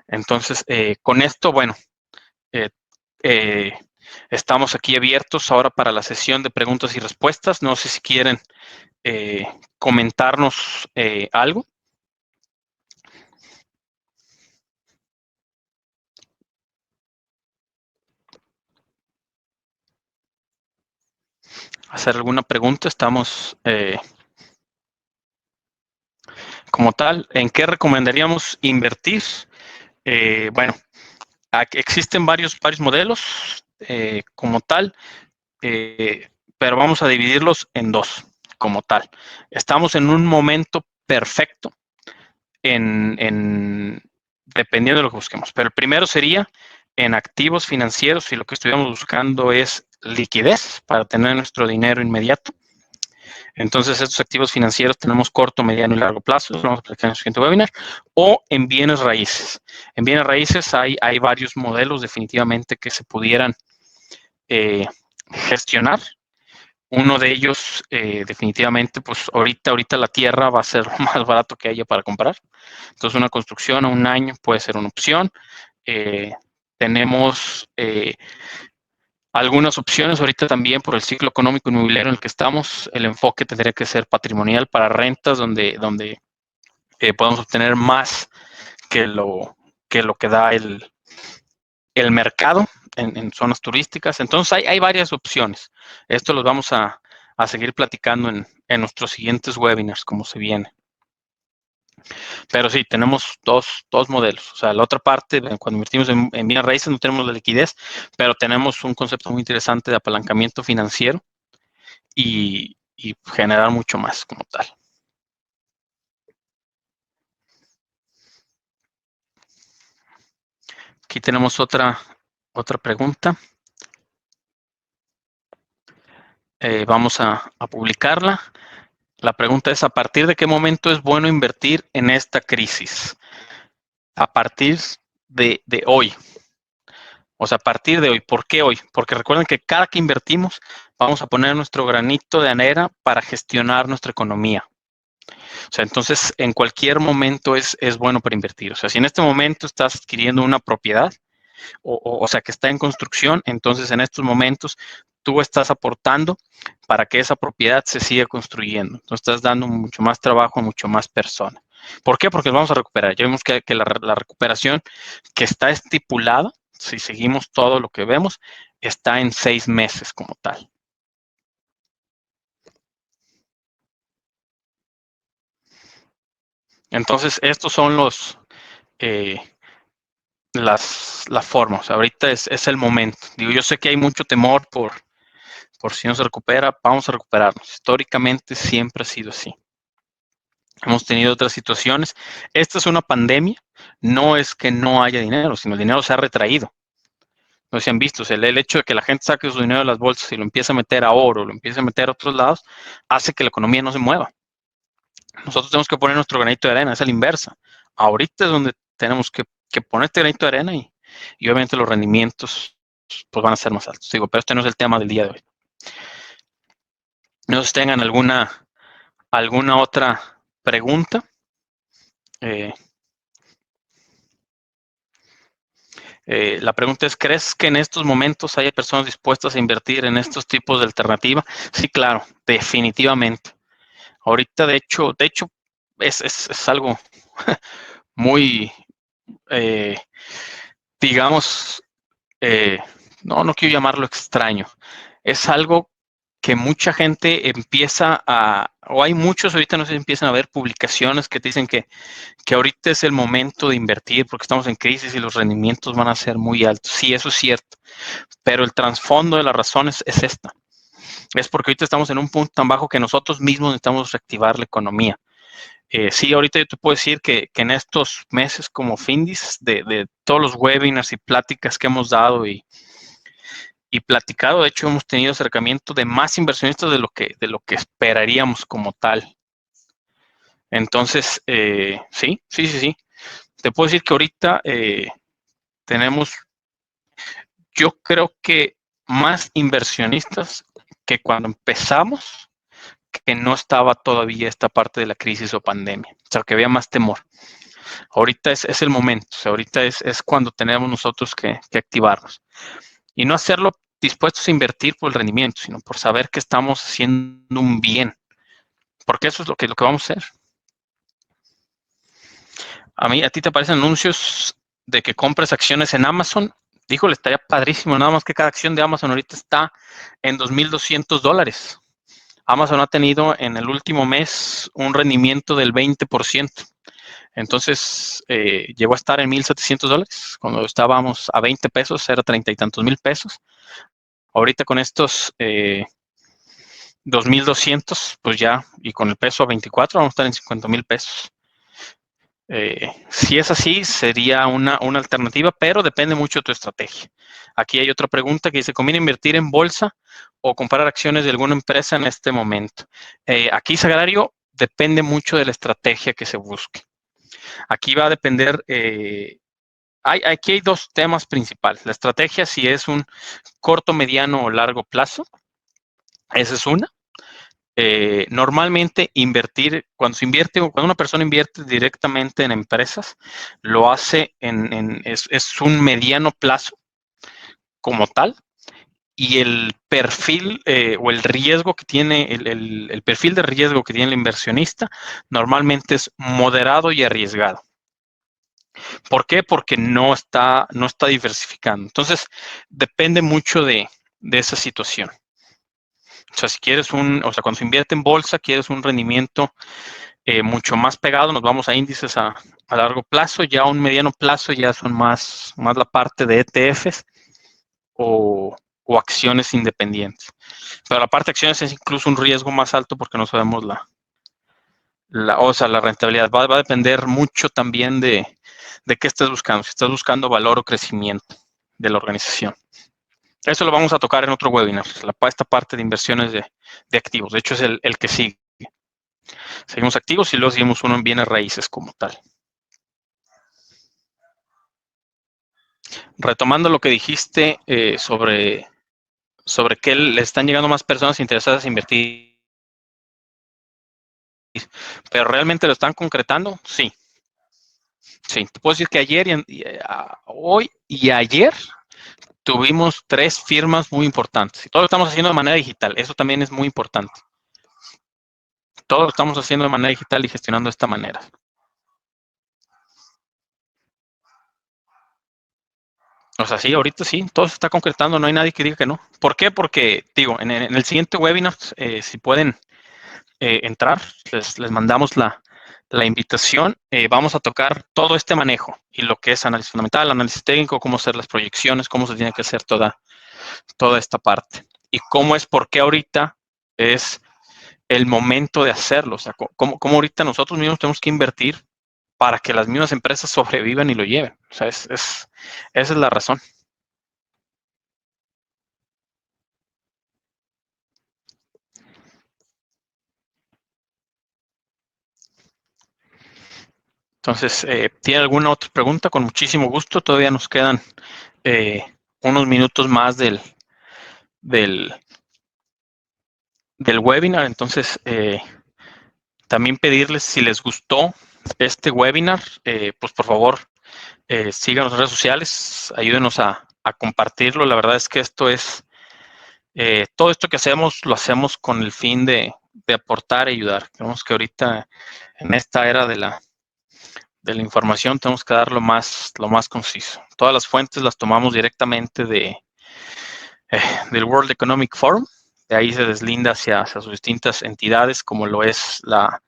Entonces, con esto, bueno, eh, eh, estamos aquí abiertos ahora para la sesión de preguntas y respuestas. No sé si quieren comentarnos algo. Hacer alguna pregunta. Estamos como tal. ¿En qué recomendaríamos invertir? Bueno, existen varios modelos como tal, pero vamos a dividirlos en dos como tal. Estamos en un momento perfecto dependiendo de lo que busquemos. Pero el primero sería en activos financieros, y lo que estuviéramos buscando es liquidez para tener nuestro dinero inmediato. Entonces, estos activos financieros tenemos corto, mediano y largo plazo, lo vamos a explicar en el siguiente webinar, o en bienes raíces. En bienes raíces hay varios modelos definitivamente que se pudieran gestionar. Uno de ellos, definitivamente, pues ahorita la tierra va a ser lo más barato que haya para comprar. Entonces, una construcción a un año puede ser una opción. Tenemos algunas opciones ahorita también por el ciclo económico inmobiliario en el que estamos. El enfoque tendría que ser patrimonial para rentas, donde podemos obtener más que lo que da el mercado en zonas turísticas. Entonces hay varias opciones. Esto los vamos a seguir platicando en nuestros siguientes webinars, como se viene. Pero sí, tenemos dos modelos. O sea, la otra parte, cuando invertimos en bienes raíces, no tenemos la liquidez, pero tenemos un concepto muy interesante de apalancamiento financiero y generar mucho más como tal. Aquí tenemos otra pregunta. Vamos a publicarla. La pregunta es, ¿a partir de qué momento es bueno invertir en esta crisis? A partir de hoy. O sea, a partir de hoy. ¿Por qué hoy? Porque recuerden que cada que invertimos, vamos a poner nuestro granito de arena para gestionar nuestra economía. O sea, entonces, en cualquier momento es bueno para invertir. O sea, si en este momento estás adquiriendo una propiedad, o sea, que está en construcción, entonces en estos momentos tú estás aportando para que esa propiedad se siga construyendo. Entonces estás dando mucho más trabajo a mucho más personas. ¿Por qué? Porque vamos a recuperar. Ya vimos que la recuperación que está estipulada, si seguimos todo lo que vemos, está en 6 meses como tal. Entonces, estos son las formas. Ahorita es el momento. Digo, yo sé que hay mucho temor por si no se recupera, vamos a recuperarnos. Históricamente siempre ha sido así. Hemos tenido otras situaciones. Esta es una pandemia, no es que no haya dinero, sino el dinero se ha retraído. No sé si han visto, o sea, el hecho de que la gente saque su dinero de las bolsas y lo empiece a meter a oro, lo empiece a meter a otros lados, hace que la economía no se mueva. Nosotros tenemos que poner nuestro granito de arena, es a la inversa. Ahorita es donde tenemos que poner este granito de arena y obviamente los rendimientos pues van a ser más altos. Digo, pero este no es el tema del día de hoy. No sé si tengan alguna otra pregunta. La pregunta es, ¿crees que en estos momentos haya personas dispuestas a invertir en estos tipos de alternativa? Sí, claro, definitivamente. Ahorita, de hecho, es algo muy, eh, digamos, eh, no quiero llamarlo extraño. Es algo que mucha gente empieza o hay muchos ahorita, no sé si empiezan a ver publicaciones que te dicen que ahorita es el momento de invertir porque estamos en crisis y los rendimientos van a ser muy altos. Sí, eso es cierto, pero el trasfondo de las razones es esta. Es porque ahorita estamos en un punto tan bajo que nosotros mismos necesitamos reactivar la economía. Sí, ahorita yo te puedo decir que en estos meses como Findis, de todos los webinars y pláticas que hemos dado y platicado, de hecho hemos tenido acercamiento de más inversionistas de lo que esperaríamos como tal. Entonces, sí. Te puedo decir que ahorita tenemos, yo creo que más inversionistas que cuando empezamos, que no estaba todavía esta parte de la crisis o pandemia, o sea, que había más temor. Ahorita es el momento, o sea, ahorita es cuando tenemos nosotros que activarnos. Y no hacerlo dispuestos a invertir por el rendimiento, sino por saber que estamos haciendo un bien, porque eso es lo que vamos a hacer. ¿A ti te aparecen anuncios de que compres acciones en Amazon? Híjole, estaría padrísimo, nada más que cada acción de Amazon ahorita está en $2,200. Amazon ha tenido en el último mes un rendimiento del 20%. Entonces, llegó a estar en $1,700. Cuando estábamos a 20 pesos, era 30 y tantos mil pesos. Ahorita con estos 2,200, pues ya, y con el peso a 24, vamos a estar en 50,000 pesos. Si es así, sería una alternativa, pero depende mucho de tu estrategia. Aquí hay otra pregunta que dice, ¿conviene invertir en bolsa o comprar acciones de alguna empresa en este momento? Aquí, Sagrario, depende mucho de la estrategia que se busque. Aquí va a depender, aquí hay dos temas principales. La estrategia, si es un corto, mediano o largo plazo, esa es una. Normalmente cuando una persona invierte directamente en empresas, lo hace es un mediano plazo como tal, y el perfil o el riesgo que tiene, el perfil de riesgo que tiene el inversionista normalmente es moderado y arriesgado. ¿Por qué? Porque no está diversificando. Entonces, depende mucho de esa situación. O sea, si quieres cuando se invierte en bolsa, quieres un rendimiento mucho más pegado, nos vamos a índices a largo plazo, ya a un mediano plazo ya son más la parte de ETFs o acciones independientes. Pero la parte de acciones es incluso un riesgo más alto porque no sabemos la rentabilidad. Va a depender mucho también de qué estés buscando, si estás buscando valor o crecimiento de la organización. Eso lo vamos a tocar en otro webinar, esta parte de inversiones de activos. De hecho, es el que sigue. Seguimos activos y luego seguimos uno en bienes raíces como tal. Retomando lo que dijiste sobre que le están llegando más personas interesadas en invertir, pero realmente lo están concretando, sí. Sí, te puedo decir que hoy y ayer tuvimos 3 firmas muy importantes. Y todo lo estamos haciendo de manera digital. Eso también es muy importante. Todo lo estamos haciendo de manera digital y gestionando de esta manera. O sea, sí, ahorita sí, todo se está concretando, no hay nadie que diga que no. ¿Por qué? Porque, digo, en el siguiente webinar, si pueden entrar, les mandamos la invitación. Vamos a tocar todo este manejo y lo que es análisis fundamental, análisis técnico, cómo hacer las proyecciones, cómo se tiene que hacer toda esta parte. Y por qué ahorita es el momento de hacerlo. O sea, cómo ahorita nosotros mismos tenemos que invertir para que las mismas empresas sobrevivan y lo lleven. O sea, esa es la razón. Entonces, ¿tiene alguna otra pregunta? Con muchísimo gusto. Todavía nos quedan eh, unos minutos más del, del webinar. Entonces, también pedirles si les gustó este webinar, pues por favor, Síganos en redes sociales, ayúdenos a compartirlo. La verdad es que esto es, todo esto que hacemos, lo hacemos con el fin de aportar y ayudar. Creemos que ahorita, en esta era de la información, tenemos que dar lo más conciso. Todas las fuentes las tomamos directamente del World Economic Forum. De ahí se deslinda hacia sus distintas entidades, como lo es la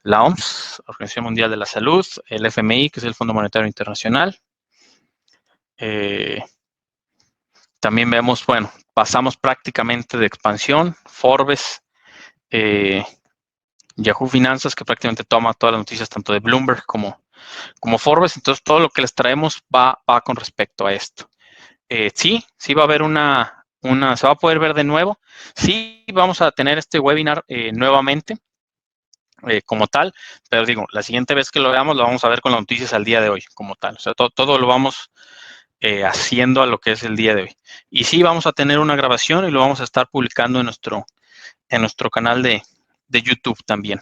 OMS, Organización Mundial de la Salud, el FMI, que es el Fondo Monetario Internacional. También vemos, bueno, pasamos prácticamente de expansión, Forbes, Yahoo Finanzas, que prácticamente toma todas las noticias tanto de Bloomberg como Forbes. Entonces, todo lo que les traemos va con respecto a esto. Sí va a haber se va a poder ver de nuevo. Sí, vamos a tener este webinar nuevamente como tal, pero digo, la siguiente vez que lo veamos, lo vamos a ver con las noticias al día de hoy como tal. O sea, todo lo vamos haciendo a lo que es el día de hoy. Y sí, vamos a tener una grabación y lo vamos a estar publicando en nuestro canal de YouTube también.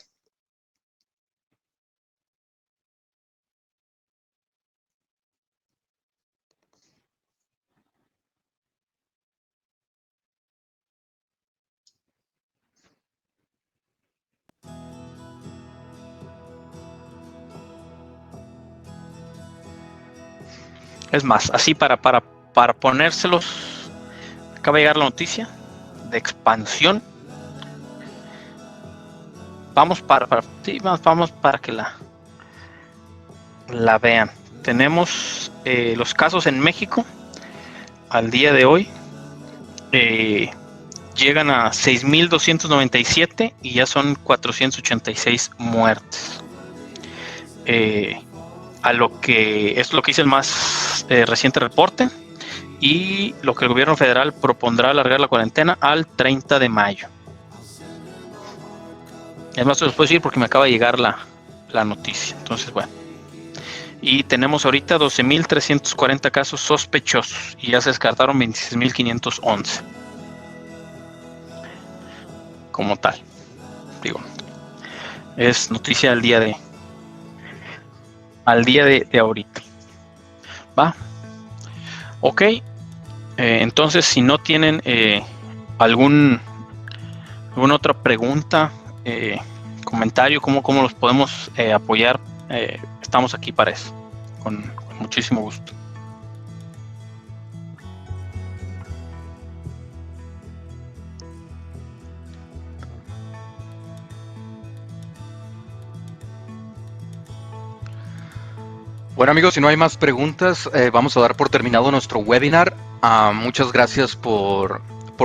Es más, así para ponérselos, acaba de llegar la noticia de expansión. Vamos para que la vean. Tenemos los casos en México al día de hoy. Llegan a 6,297 y ya son 486 muertes. A lo que es lo que dice el más reciente reporte, y lo que el gobierno federal propondrá alargar la cuarentena al 30 de mayo. Es más, se los puedo decir porque me acaba de llegar la noticia. Entonces, bueno. Y tenemos ahorita 12,340 casos sospechosos y ya se descartaron 26,511. Como tal. Digo, es noticia al día de ahorita. ¿Va? Ok. Entonces, si no tienen alguna otra pregunta, comentario, cómo los podemos apoyar, estamos aquí para eso, con muchísimo gusto. Bueno, amigos, si no hay más preguntas, vamos a dar por terminado nuestro webinar. Muchas gracias por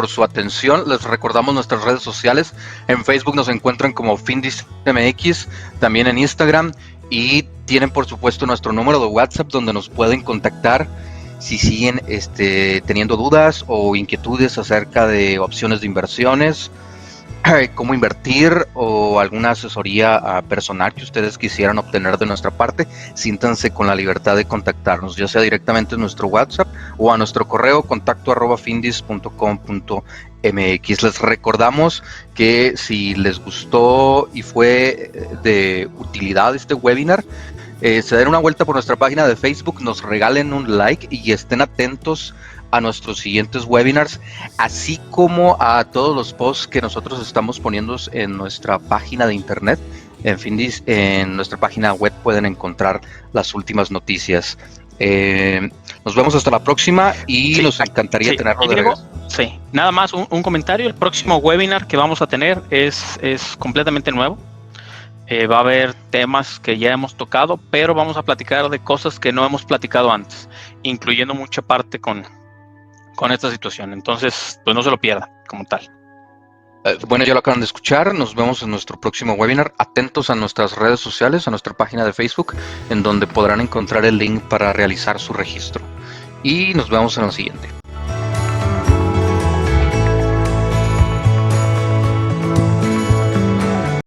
su atención. Les recordamos nuestras redes sociales. En Facebook nos encuentran como FindisMX, también en Instagram, y tienen por supuesto nuestro número de WhatsApp donde nos pueden contactar si siguen teniendo dudas o inquietudes acerca de opciones de inversiones, cómo invertir o alguna asesoría personal que ustedes quisieran obtener de nuestra parte. Siéntanse con la libertad de contactarnos, ya sea directamente en nuestro WhatsApp o a nuestro correo contacto@findis.com.mx. Les recordamos que si les gustó y fue de utilidad este webinar, se den una vuelta por nuestra página de Facebook, nos regalen un like y estén atentos a nuestros siguientes webinars, así como a todos los posts que nosotros estamos poniendo en nuestra página de internet. En Findis, en nuestra página web pueden encontrar las últimas noticias. Nos vemos hasta la próxima y sí, nos encantaría tenerlo de regreso. Sí, nada más un comentario. El próximo webinar que vamos a tener es completamente nuevo. Va a haber temas que ya hemos tocado, pero vamos a platicar de cosas que no hemos platicado antes, incluyendo mucha parte con esta situación. Entonces, pues no se lo pierdan como tal. Bueno, ya lo acaban de escuchar. Nos vemos en nuestro próximo webinar. Atentos a nuestras redes sociales, a nuestra página de Facebook, en donde podrán encontrar el link para realizar su registro. Y nos vemos en el siguiente.